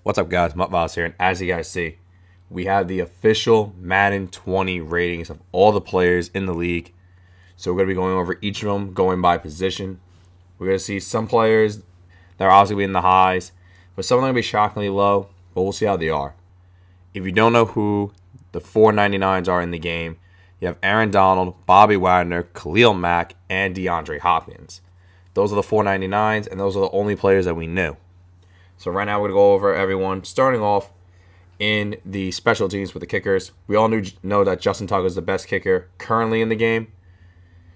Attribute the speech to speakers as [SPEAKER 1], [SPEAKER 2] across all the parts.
[SPEAKER 1] What's up, guys? Mutt Voss here, and as you guys see, we have the official Madden 20 ratings of all the players in the league. So we're going to be going over each of them, going by position. We're going to see some players that are obviously in the highs, but some of them are going to be shockingly low, but we'll see how they are. If you don't know who the 499s are in the game, you have Aaron Donald, Bobby Wagner, Khalil Mack, and DeAndre Hopkins. Those are the 499s, and those are the only players that we knew. So right now we're going to go over everyone, starting off in the special teams with the kickers. We all know that Justin Tucker is the best kicker currently in the game.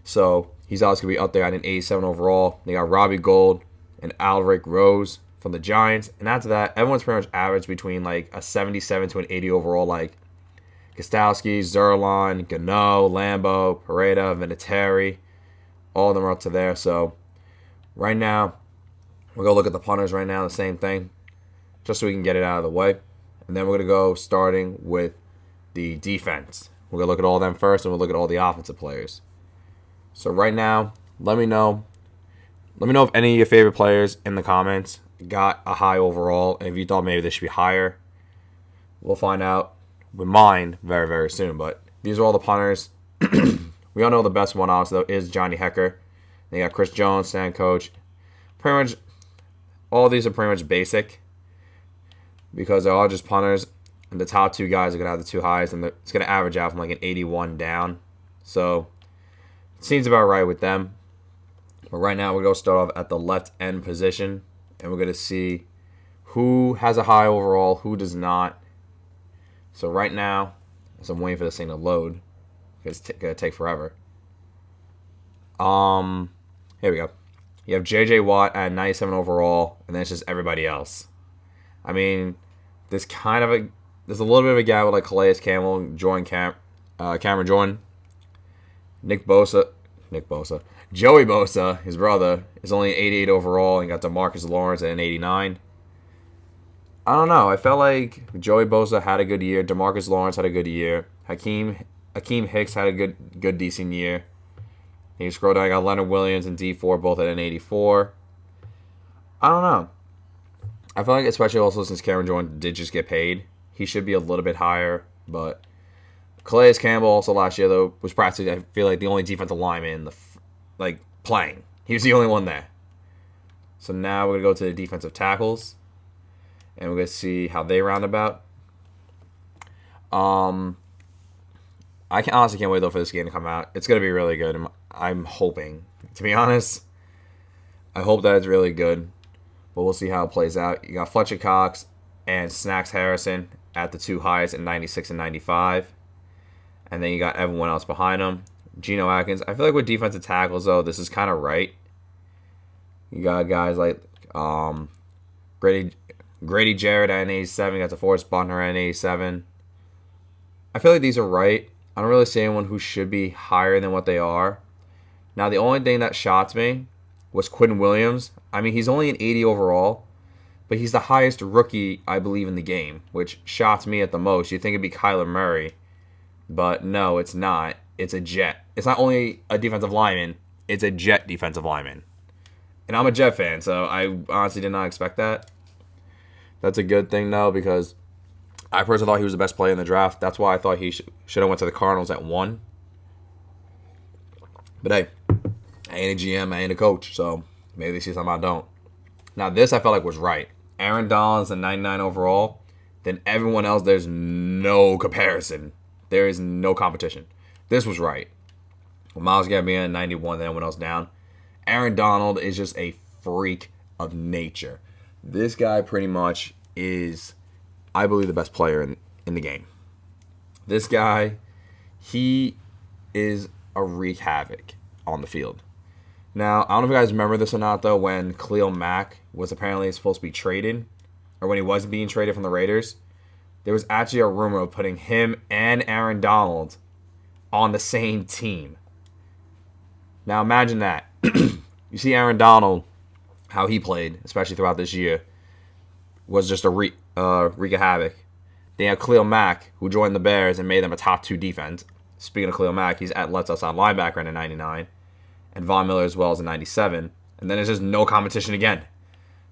[SPEAKER 1] So he's obviously going to be up there at an 87 overall. They got Robbie Gould and Alric Rose from the Giants. And after that, everyone's pretty much averaged between like a 77 to an 80 overall, like Gostowski, Zerline, Gano, Lambo, Pareda, Vinatieri. All of them are up to there. So right now, we're going to look at the punters right now, the same thing, just so we can get it out of the way. And then we're going to go starting with the defense. We're going to look at all of them first, and we'll look at all the offensive players. So right now, let me know if any of your favorite players in the comments got a high overall, and if you thought maybe they should be higher. We'll find out with mine very, very soon. But these are all the punters. We all know the best one, obviously, though, is Johnny Hecker. They got Chris Jones, stand coach. Pretty much all of these are pretty much basic because they're all just punters, and the top two guys are going to have the two highest, and it's going to average out from like an 81 down. So it seems about right with them. But right now, we're going to start off at the left end position, and we're going to see who has a high overall, who does not. So right now, as I'm waiting for this thing to load, because it's going to take forever. Here we go. You have J.J. Watt at 97 overall, and then it's just everybody else. I mean, there's a little bit of a gap with like Calais Campbell, Cameron Jordan, Joey Bosa, his brother, is only 88 overall, and got DeMarcus Lawrence at an 89. I don't know. I felt like Joey Bosa had a good year. DeMarcus Lawrence had a good year. Hakeem Hicks had a good decent year. You scroll down, I got Leonard Williams and D4 both at an 84. I don't know. I feel like, especially also since Cameron Jordan did just get paid, he should be a little bit higher. But Calais Campbell also last year, though, was practically, I feel like, the only defensive lineman playing. He was the only one there. So now we're going to go to the defensive tackles, and we're going to see how they round about. I honestly can't wait, though, for this game to come out. It's going to be really good. I'm hoping. To be honest, I hope that it's really good. But we'll see how it plays out. You got Fletcher Cox and Snacks Harrison at the two highest at 96 and 95. And then you got everyone else behind them. Geno Atkins. I feel like with defensive tackles, though, this is kind of right. You got guys like Grady Jarrett at an 87. You got DeForest Buckner at an 87. I feel like these are right. I don't really see anyone who should be higher than what they are. Now, the only thing that shocked me was Quinn Williams. I mean, he's only an 80 overall, but he's the highest rookie, I believe, in the game, which shocked me at the most. You'd think it'd be Kyler Murray, but no, it's not. It's a Jet. It's not only a defensive lineman, it's a Jet defensive lineman. And I'm a Jet fan, so I honestly did not expect that. That's a good thing, though, because I personally thought he was the best player in the draft. That's why I thought he should have went to the Cardinals at 1. But hey, I ain't a GM, I ain't a coach, so maybe they see something I don't. Now this I felt like was right. Aaron Donald's a 99 overall. Then everyone else, there's no comparison. There is no competition. This was right. Well, Myles Garrett at 91, then everyone else down. Aaron Donald is just a freak of nature. This guy pretty much is, I believe, the best player in the game. This guy, he is a wreak havoc on the field. Now, I don't know if you guys remember this or not, though, when Khalil Mack was apparently supposed to be traded, or when he was being traded from the Raiders, there was actually a rumor of putting him and Aaron Donald on the same team. Now, imagine that. You see Aaron Donald, how he played, especially throughout this year, was just a wreak of havoc. Then you have Khalil Mack, who joined the Bears and made them a top 2 defense. Speaking of Khalil Mack, he's at left outside linebacker at a 99. And Von Miller as well as a 97. And then there's just no competition again.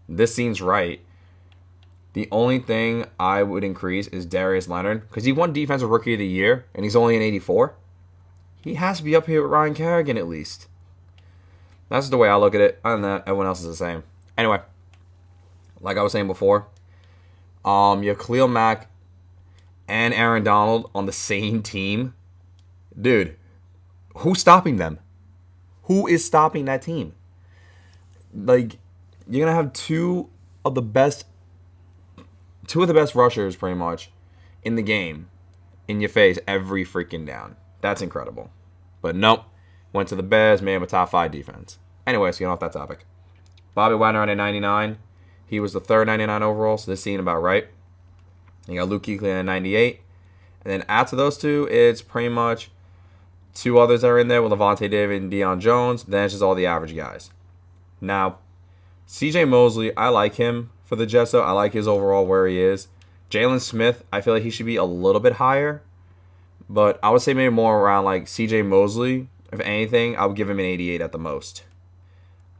[SPEAKER 1] This seems right. The only thing I would increase is Darius Leonard because he won Defensive Rookie of the Year and he's only an 84. He has to be up here with Ryan Kerrigan at least. That's the way I look at it. Other than that, everyone else is the same. Anyway, like I was saying before, you have Khalil Mack and Aaron Donald on the same team. Dude, who's stopping them? Who is stopping that team? Like, you're going to have two of the best rushers pretty much in the game in your face every freaking down. That's incredible. But nope. Went to the Bears, made him a top 5 defense. Anyways, getting off that topic. Bobby Wagner at 99. He was the third 99 overall, so this seemed about right. You got Luke Kuechly at 98. And then after those two, it's pretty much two others that are in there with Levante David and Deion Jones. Then it's just all the average guys. Now, CJ Mosley, I like him for the Jets, though. I like his overall where he is. Jalen Smith, I feel like he should be a little bit higher. But I would say maybe more around like CJ Mosley. If anything, I would give him an 88 at the most.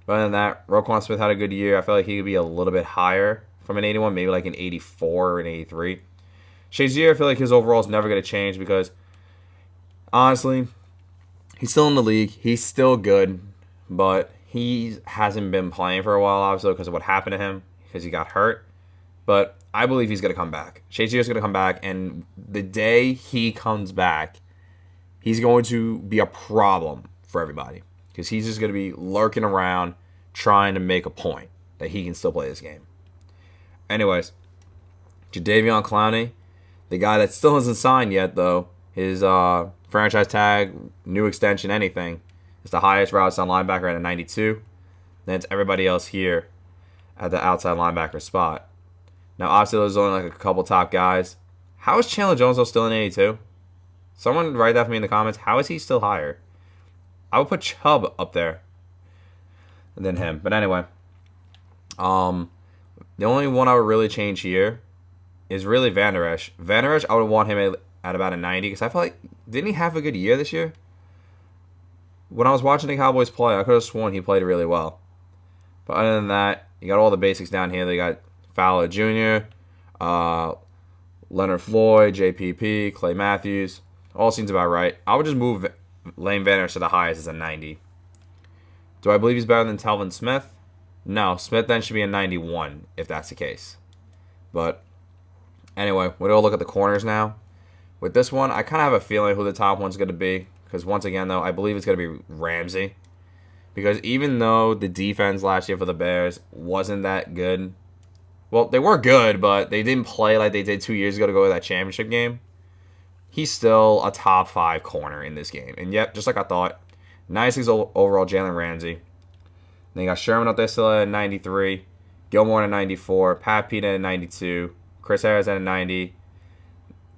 [SPEAKER 1] But other than that, Roquan Smith had a good year. I feel like he could be a little bit higher from an 81, maybe like an 84 or an 83. Shazier, I feel like his overall is never going to change because, honestly, he's still in the league. He's still good, but he hasn't been playing for a while, obviously, because of what happened to him, because he got hurt. But I believe he's going to come back. Shazier's going to come back, and the day he comes back, he's going to be a problem for everybody because he's just going to be lurking around trying to make a point that he can still play this game. Anyways, Jadeveon Clowney, the guy that still hasn't signed yet, though, his franchise tag, new extension, anything, is the highest route on linebacker at a 92. Then it's everybody else here at the outside linebacker spot. Now, obviously, there's only like a couple top guys. How is Chandler Jones still in 82? Someone write that for me in the comments. How is he still higher? I would put Chubb up there than him. But anyway, the only one I would really change here is really Van Der Esch. Van Der Esch, I would want him at about a 90 because I feel like, didn't he have a good year this year? When I was watching the Cowboys play, I could have sworn he played really well. But other than that, you got all the basics down here. They got Fowler Jr., Leonard Floyd, JPP, Clay Matthews. All seems about right. I would just move Lane Van Der Esch to the highest as a 90. Do I believe he's better than Telvin Smith? No. Smith then should be a 91 if that's the case. But anyway, we're going to look at the corners now. With this one, I kind of have a feeling who the top one's going to be. Because once again, though, I believe it's going to be Ramsey. Because even though the defense last year for the Bears wasn't that good, well, they were good, but they didn't play like they did 2 years ago to go to that championship game. He's still a top 5 corner in this game. And yep, just like I thought, 96 overall Jalen Ramsey. Then you got Sherman up there still at 93. Gilmore at 94. Pat Pete at 92. Chris Harris at 90.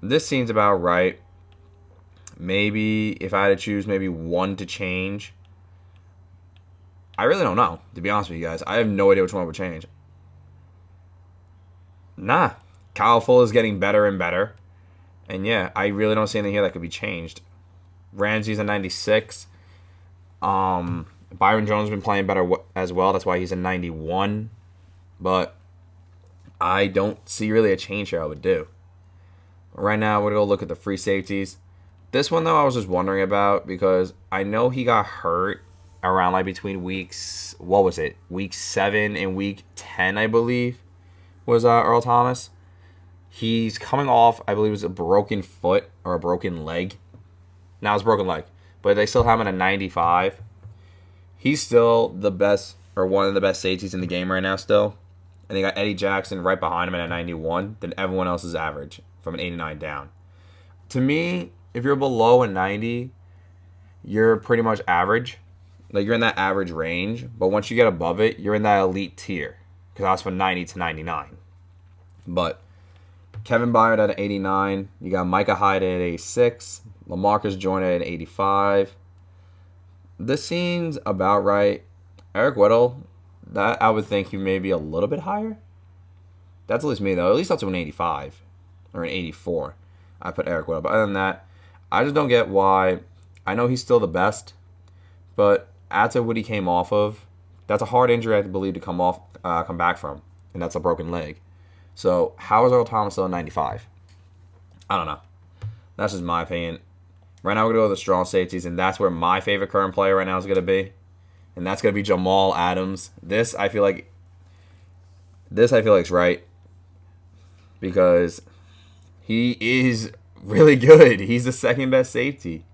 [SPEAKER 1] This seems about right. Maybe if I had to choose maybe one to change. I really don't know, to be honest with you guys. I have no idea which one would change. Nah. Kyle Fuller's getting better and better. And yeah, I really don't see anything here that could be changed. Ramsey's a 96. Byron Jones has been playing better as well. That's why he's a 91. But I don't see really a change here I would do. Right now, we're going to go look at the free safeties. This one, though, I was just wondering about because I know he got hurt around like between weeks, what was it? Week 7 and week 10, I believe, was Earl Thomas. He's coming off, I believe it was a broken foot or a broken leg. Now it's a broken leg. But they still have him at a 95. He's still the best or one of the best safeties in the game right now still. And they got Eddie Jackson right behind him at a 91. Then everyone else is average from an 89 down. To me, if you're below a 90, you're pretty much average. Like you're in that average range. But once you get above it, you're in that elite tier. Because that's from 90 to 99. But Kevin Byard at an 89. You got Micah Hyde at 86. LaMarcus Joyner at an 85. This seems about right. Eric Weddle, that I would think he may be a little bit higher. That's at least me, though. At least up to an 85 or an 84. I put Eric Weddle. But other than that, I just don't get why. I know he's still the best, but after what he came off of, that's a hard injury I believe to come back from, and that's a broken leg. So how is Earl Thomas still a 95? I don't know. That's just my opinion. Right now we're going to go with the strong safeties, and that's where my favorite current player right now is going to be. And that's going to be Jamal Adams. This I feel like is right because he is really good. He's the second best safety.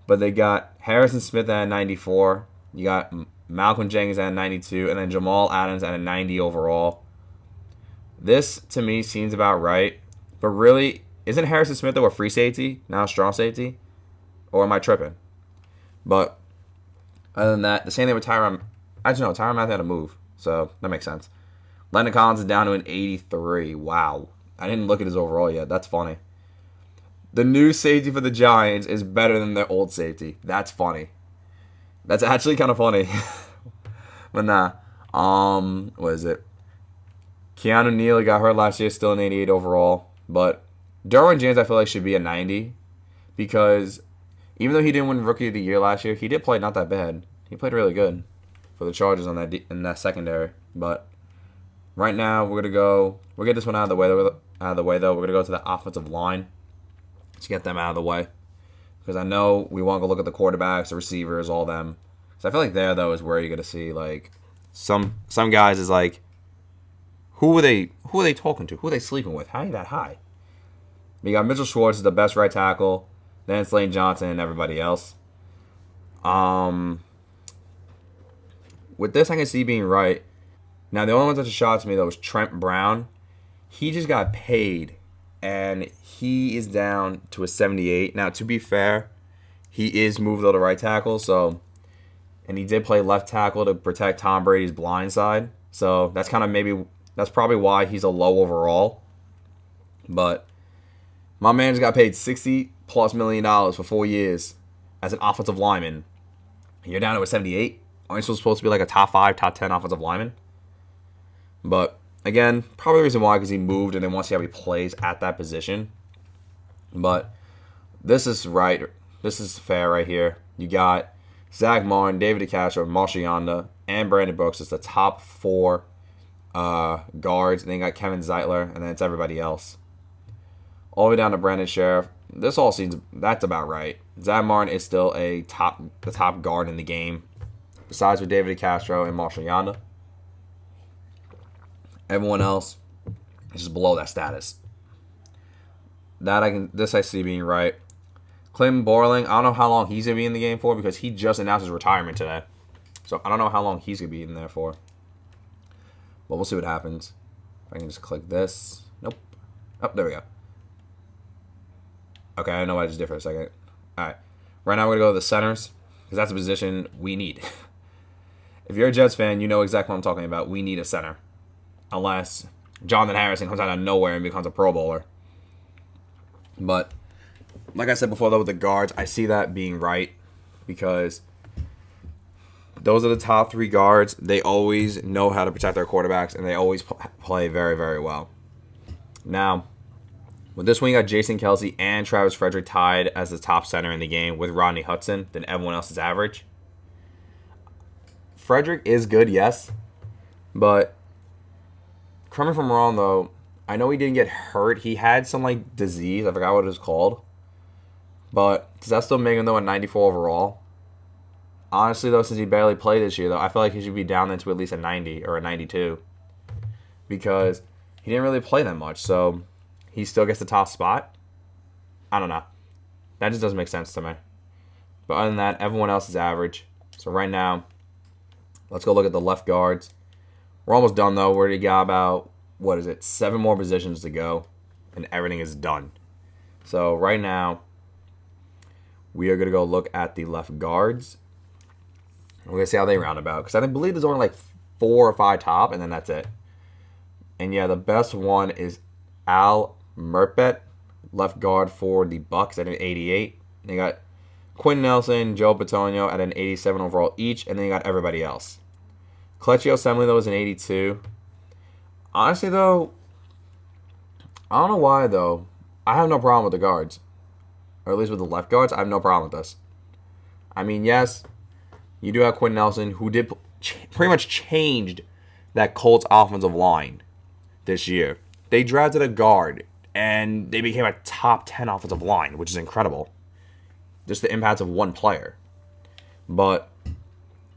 [SPEAKER 1] But they got Harrison Smith at 94. You got Malcolm Jenkins at 92, and then Jamal Adams at a 90 overall. This to me seems about right. But really, isn't Harrison Smith though a free safety, not a strong safety? Or am I tripping? But other than that, the same thing with Tyron. Actually, no, Tyron Matthew had to move, so that makes sense. Landon Collins is down to an 83. Wow. I didn't look at his overall yet. That's funny. The new safety for the Giants is better than their old safety. That's funny. That's actually kind of funny. But nah. What is it? Keanu Neal got hurt last year, still an 88 overall. But Derwin James, I feel like, should be a 90 because even though he didn't win Rookie of the Year last year, he did play not that bad. He played really good for the Chargers on that in that secondary. But right now, we'll get this one out of the way. We're gonna go to the offensive line. Let's get them out of the way because I know we want to go look at the quarterbacks, the receivers, all them. So I feel like there though is where you're gonna see like some guys is like, who are they talking to? Who are they sleeping with? How are you that high? You got Mitchell Schwartz is the best right tackle. Then it's Lane Johnson and everybody else. With this, I can see being right. Now, the only one that just shot to me, though, was Trent Brown. He just got paid, and he is down to a 78. Now, to be fair, he is moved to the right tackle, and he did play left tackle to protect Tom Brady's blind side. So that's probably why he's a low overall. But my man just got paid $60+ million for 4 years as an offensive lineman. And you're down to a 78. Aren't you supposed to be like a top 5, top 10 offensive lineman? But again, probably the reason why because he moved and they want to see how he plays at that position. But this is right. This is fair right here. You got Zach Martin, David DeCastro, Marshall Yonda, and Brandon Brooks. It's the top 4 guards. And then you got Kevin Zeitler, and then it's everybody else. All the way down to Brandon Sheriff. This all seems that's about right. Zach Martin is still the top guard in the game, besides with David DeCastro and Marshall Yonda. Everyone else is just below that status. This I see being right. Clinton Borling, I don't know how long he's gonna be in the game for because he just announced his retirement today. So I don't know how long he's gonna be in there for. But we'll see what happens. If I can just click this. Nope. Oh, there we go. Okay, I know what I just did for a second. Alright. Right now we're gonna go to the centers, because that's a position we need. If you're a Jets fan, you know exactly what I'm talking about. We need a center. Unless Jonathan Harrison comes out of nowhere and becomes a Pro Bowler. But like I said before, though, with the guards, I see that being right because those are the top 3 guards. They always know how to protect their quarterbacks, and they always play very, very well. Now, with this one, you got Jason Kelsey and Travis Frederick tied as the top center in the game with Rodney Hudson. Then everyone else is average. Frederick is good, yes, but correct me if I'm wrong, though. I know he didn't get hurt. He had some like disease. I forgot what it was called. But does that still make him though a 94 overall? Honestly, though, since he barely played this year, though, I feel like he should be down into at least a 90 or a 92 because he didn't really play that much. So he still gets the top spot. I don't know. That just doesn't make sense to me. But other than that, everyone else is average. So right now, let's go look at the left guards. We're almost done, though. We already got about, 7 more positions to go, and everything is done. So right now, we are going to go look at the left guards. We're going to see how they round about. Because I believe there's only like 4 or 5 top, and then that's it. And yeah, the best one is Al Murpet, left guard for the Bucks at an 88. They got Quinn Nelson, Joe Bitonio at an 87 overall each, and then you got everybody else. Kelechi Osemele, though, is an 82. Honestly, though, I don't know why, though. I have no problem with the guards. Or at least with the left guards, I have no problem with this. I mean, yes, you do have Quinn Nelson, who did pretty much changed that Colts offensive line this year. They drafted a guard, and they became a top 10 offensive line, which is incredible. Just the impact of one player. But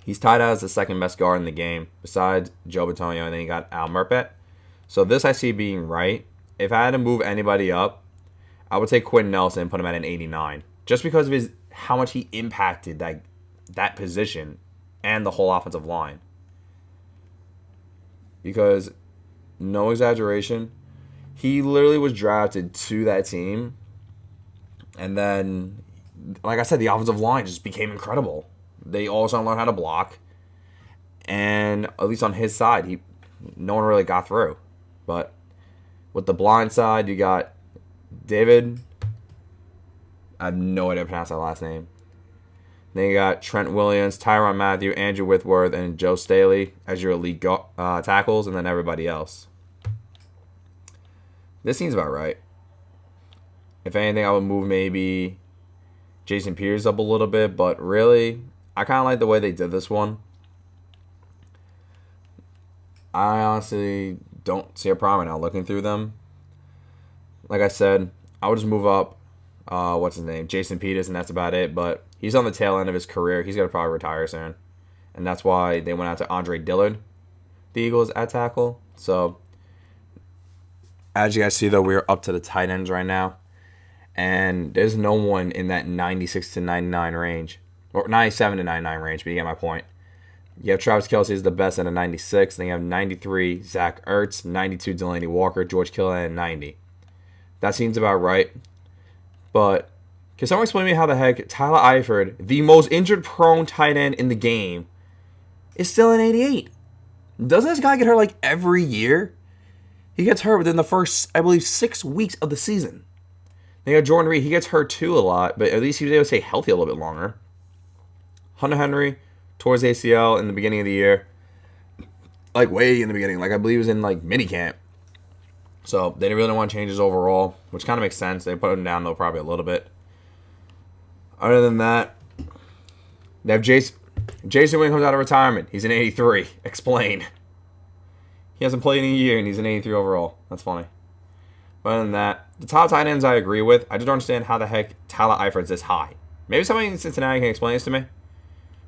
[SPEAKER 1] he's tied out as the second best guard in the game, besides Joe Bitonio, and then you got Al Murpet. So this I see being right. If I had to move anybody up, I would take Quinn Nelson and put him at an 89. Just because of how much he impacted that position and the whole offensive line. Because, no exaggeration, he literally was drafted to that team. And then, like I said, the offensive line just became incredible. They all of a sudden learned how to block. And at least on his side, no one really got through. But with the blind side, you got David. I have no idea how to pronounce that last name. Then you got Trent Williams, Tyrann Mathieu, Andrew Whitworth, and Joe Staley as your elite tackles, and then everybody else. This seems about right. If anything, I would move maybe Jason Peters up a little bit, but really, I kind of like the way they did this one. I honestly don't see a problem now looking through them. Like I said, I would just move up, Jason Peters, and that's about it, but he's on the tail end of his career. He's going to probably retire soon. And that's why they went out to Andre Dillard, the Eagles, at tackle. So, as you guys see, though, we're up to the tight ends right now. And there's no one in that 96 to 99 range. Or 97 to 99 range, but you get my point. You have Travis Kelce is the best at a 96. Then you have 93, Zach Ertz, 92, Delaney Walker, George Kittle at 90. That seems about right. But can someone explain to me how the heck Tyler Eifert, the most injured-prone tight end in the game, is still an 88? Doesn't this guy get hurt like every year? He gets hurt within the first, I believe, 6 weeks of the season. Then you got Jordan Reed. He gets hurt too a lot, but at least he was able to stay healthy a little bit longer. Hunter Henry towards ACL in the beginning of the year. Like way in the beginning. Like I believe he was in like minicamp. So they didn't really want to change his overall, which kind of makes sense. They put him down though probably a little bit. Other than that, they have Jason Witten comes out of retirement. He's an 83. Explain. He hasn't played in a year and he's an 83 overall. That's funny. But other than that, the top tight ends I agree with. I just don't understand how the heck Tyler Eifert's this high. Maybe somebody in Cincinnati can explain this to me.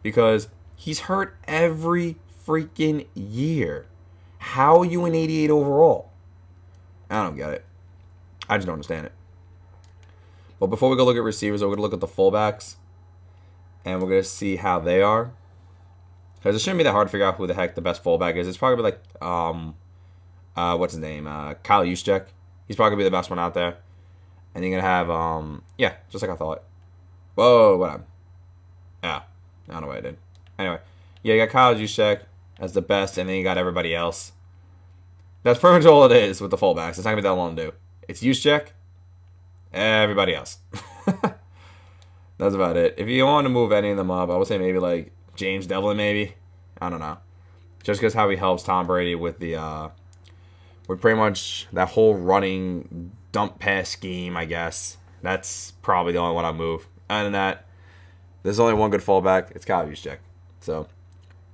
[SPEAKER 1] Because he's hurt every freaking year. How are you an 88 overall? I don't get it. I just don't understand it. But before we go look at receivers, we're going to look at the fullbacks. And we're going to see how they are. Because it shouldn't be that hard to figure out who the heck the best fullback is. It's probably like, what's his name? Kyle Juszczyk. He's probably going to be the best one out there. And you're going to have, just like I thought. Whoa, what happened? Yeah, I don't know what I did. Anyway, yeah, you got Kyle Juszczyk as the best, and then you got everybody else. That's pretty much all it is with the fullbacks. It's not going to be that long to do. It's Juszczyk, everybody else. That's about it. If you want to move any of them up, I would say maybe like James Devlin, maybe. I don't know. Just because how he helps Tom Brady with with pretty much that whole running dump pass scheme, I guess. That's probably the only one I'll move. Other than that, there's only one good fullback. It's Kyle Juszczyk. So,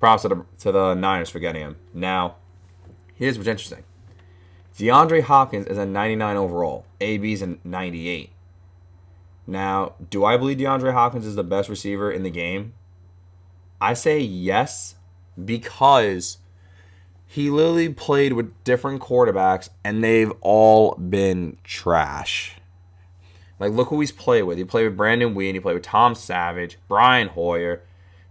[SPEAKER 1] props to the Niners for getting him. Now, here's what's interesting. DeAndre Hopkins is a 99 overall. AB's a 98. Now, do I believe DeAndre Hopkins is the best receiver in the game? I say yes, because he literally played with different quarterbacks, and they've all been trash. Like, look who he's played with. He played with Brandon Whedon. He played with Tom Savage, Brian Hoyer.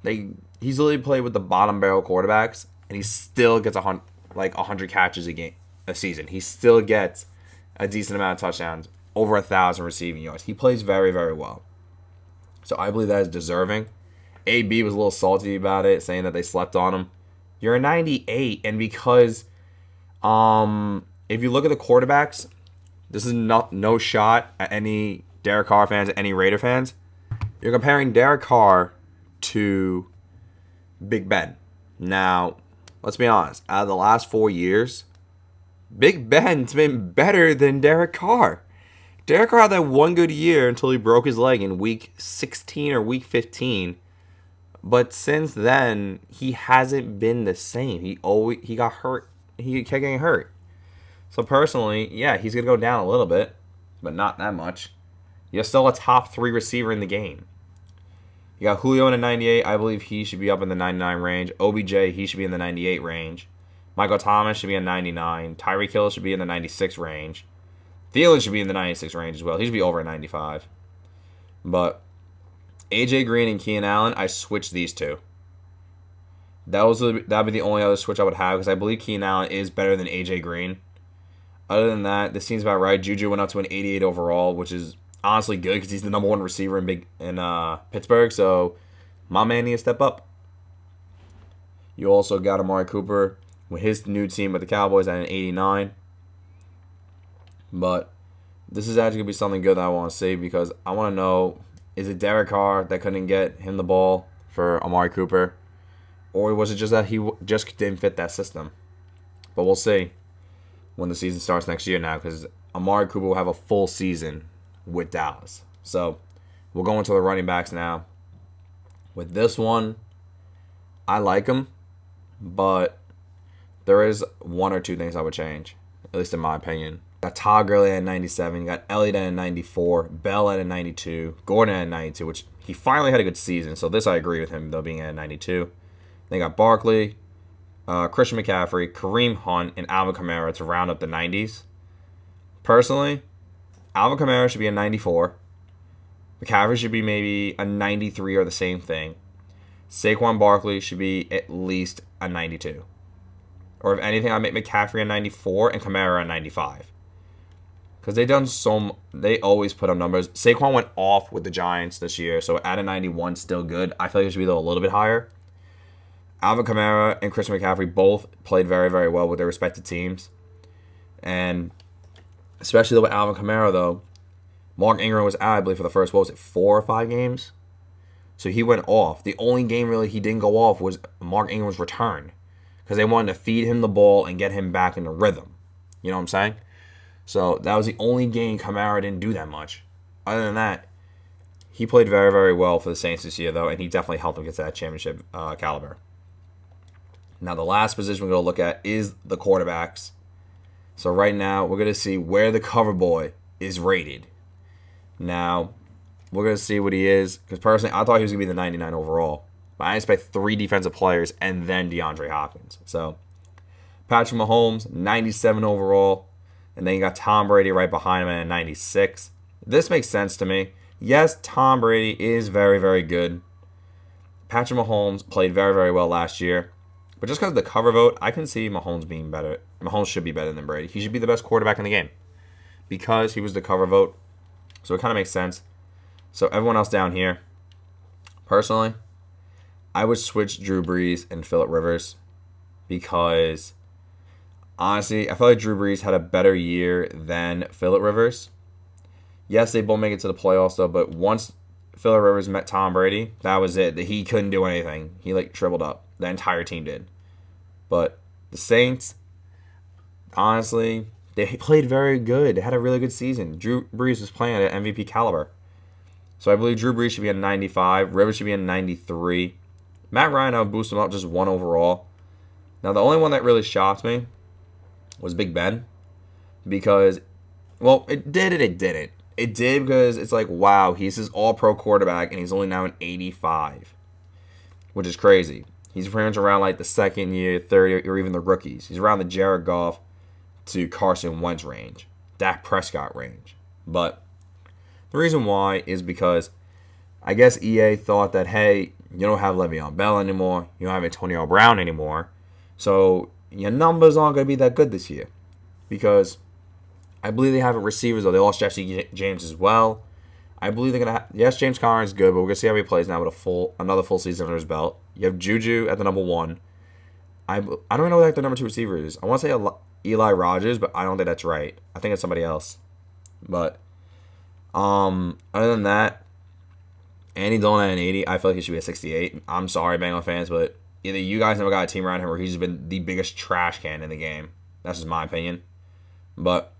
[SPEAKER 1] He's literally played with the bottom barrel quarterbacks, and he still gets 100 catches a season. He still gets a decent amount of touchdowns, over 1,000 receiving yards. He plays very, very well. So I believe that is deserving. AB was a little salty about it, saying that they slept on him. You're a 98, and because if you look at the quarterbacks, this is no shot at any Derek Carr fans, any Raider fans. You're comparing Derek Carr to Big Ben. Now, let's be honest. Out of the last 4 years, Big Ben's been better than Derek Carr. Derek Carr had that one good year until he broke his leg in week 16 or week 15. But since then, he hasn't been the same. He got hurt. He kept getting hurt. So personally, yeah, he's going to go down a little bit, but not that much. You're still a top 3 receiver in the game. You got Julio in a 98. I believe he should be up in the 99 range. OBJ, he should be in the 98 range. Michael Thomas should be in 99. Tyreek Hill should be in the 96 range. Thielen should be in the 96 range as well. He should be over a 95. But AJ Green and Keenan Allen, I switched these two. That'd be the only other switch I would have because I believe Keenan Allen is better than AJ Green. Other than that, this seems about right. Juju went up to an 88 overall, which is honestly good because he's the number 1 receiver in Pittsburgh. So my man needs to step up. You also got Amari Cooper with his new team with the Cowboys at an 89. But this is actually going to be something good that I want to see because I want to know, is it Derek Carr that couldn't get him the ball for Amari Cooper? Or was it just that he just didn't fit that system? But we'll see when the season starts next year now because Amari Cooper will have a full season with Dallas. So we'll go into the running backs now. With this one, I like him, but there is 1 or 2 things I would change, at least in my opinion. You got Todd Gurley at 97, you got Elliott at 94, Bell at a 92, Gordon at 92, which he finally had a good season, so this I agree with him, though, being at 92. Then you got Barkley, Christian McCaffrey, Kareem Hunt, and Alvin Kamara to round up the 90s. Personally, Alvin Kamara should be a 94. McCaffrey should be maybe a 93 or the same thing. Saquon Barkley should be at least a 92. Or if anything, I'd make McCaffrey a 94 and Kamara a 95. Because they always put up numbers. Saquon went off with the Giants this year, so at a 91, still good. I feel like it should be a little bit higher. Alvin Kamara and Christian McCaffrey both played very, very well with their respective teams. And especially with Alvin Kamara, though, Mark Ingram was out, I believe, for the first, 4 or 5 games? So he went off. The only game, really, he didn't go off was Mark Ingram's return. Because they wanted to feed him the ball and get him back in the rhythm. You know what I'm saying? So that was the only game Kamara didn't do that much. Other than that, he played very, very well for the Saints this year, though, and he definitely helped them get to that championship caliber. Now, the last position we're going to look at is the quarterbacks. So right now, we're going to see where the cover boy is rated. Now, we're going to see what he is. Because personally, I thought he was going to be the 99 overall. But I expect 3 defensive players and then DeAndre Hopkins. So, Patrick Mahomes, 97 overall. And then you got Tom Brady right behind him at 96. This makes sense to me. Yes, Tom Brady is very, very good. Patrick Mahomes played very, very well last year. But just because of the cover vote, I can see Mahomes being better. Mahomes should be better than Brady. He should be the best quarterback in the game. Because he was the cover vote. So it kind of makes sense. So everyone else down here, personally, I would switch Drew Brees and Phillip Rivers. Because, honestly, I feel like Drew Brees had a better year than Phillip Rivers. Yes, they both make it to the playoffs, though. But once Phillip Rivers met Tom Brady, that was it. He couldn't do anything. He, shriveled up. The entire team did. But the Saints, honestly, they played very good. They had a really good season. Drew Brees was playing at MVP caliber. So I believe Drew Brees should be a 95. Rivers should be a 93. Matt Ryan, I would boost him up just 1 overall. Now, the only one that really shocked me was Big Ben. Because, well, it did and it didn't. It did because it's like, wow, he's his all-pro quarterback and he's only now an 85. Which is crazy. He's pretty much around the second year, third year, or even the rookies. He's around the Jared Goff to Carson Wentz range. Dak Prescott range. But the reason why is because I guess EA thought that, hey, you don't have Le'Veon Bell anymore. You don't have Antonio Brown anymore. So your numbers aren't going to be that good this year. Because I believe they have receivers, though. They lost Jesse James as well. I believe they're going to have... Yes, James Conner is good, but we're going to see how he plays now with another full season under his belt. You have Juju at the number 1. I don't even know what the number 2 receiver is. I want to say Eli Rogers, but I don't think that's right. I think it's somebody else. But other than that, Andy Dalton at an 80, I feel like he should be a 68. I'm sorry, Bengal fans, but either you guys never got a team around him or he's been the biggest trash can in the game. That's just my opinion. But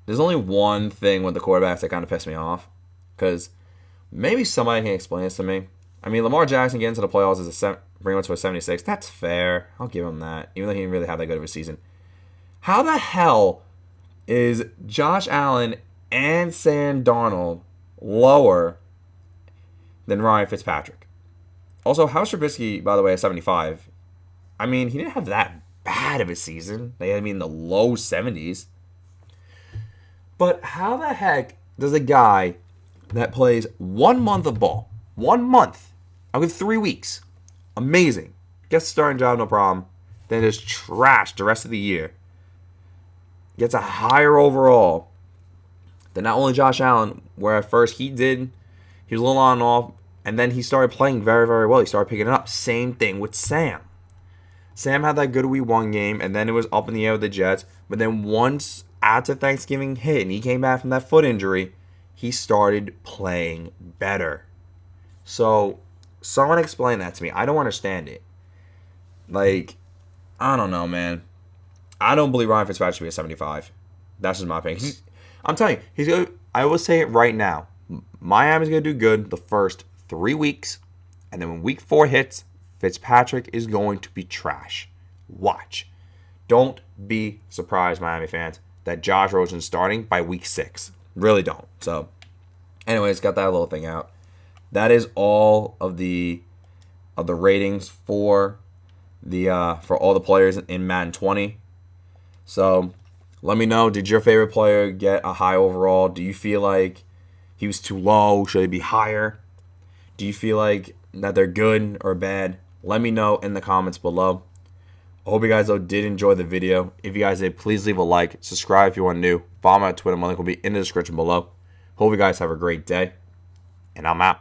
[SPEAKER 1] there's only one thing with the quarterbacks that kind of pissed me off. Because maybe somebody can explain this to me. I mean, Lamar Jackson getting to the playoffs is bring him to a 76. That's fair. I'll give him that. Even though he didn't really have that good of a season. How the hell Is Josh Allen and Sam Darnold lower than Ryan Fitzpatrick? Also, how's Trubisky, by the way, at 75? I mean, he didn't have that bad of a season. They had me in the low 70s. But how the heck does a guy that plays 1 month of ball, 1 month, out of 3 weeks, amazing, gets a starting job, no problem, then is trashed the rest of the year, gets a higher overall than not only Josh Allen, where at first he was a little on and off, and then he started playing very, very well. He started picking it up. Same thing with Sam. Sam had that good week 1 game, and then it was up in the air with the Jets. But then once after Thanksgiving hit and he came back from that foot injury, he started playing better. So someone explain that to me. I don't understand it. Like, I don't know, man. I don't believe Ryan Fitzpatrick should be a 75. That's just my opinion. I'm telling you, I will say it right now. Miami's going to do good the first 3 weeks. And then when week 4 hits, Fitzpatrick is going to be trash. Watch. Don't be surprised, Miami fans, that Josh Rosen's starting by week 6. Really don't. So, anyways, got that little thing out. That is all of the ratings for all the players in Madden 20. So, let me know, did your favorite player get a high overall? Do you feel like he was too low? Should he be higher? Do you feel like that they're good or bad? Let me know in the comments below. I hope you guys, though, did enjoy the video. If you guys did, please leave a like. Subscribe if you are new. Follow me on Twitter. My link will be in the description below. Hope you guys have a great day. And I'm out.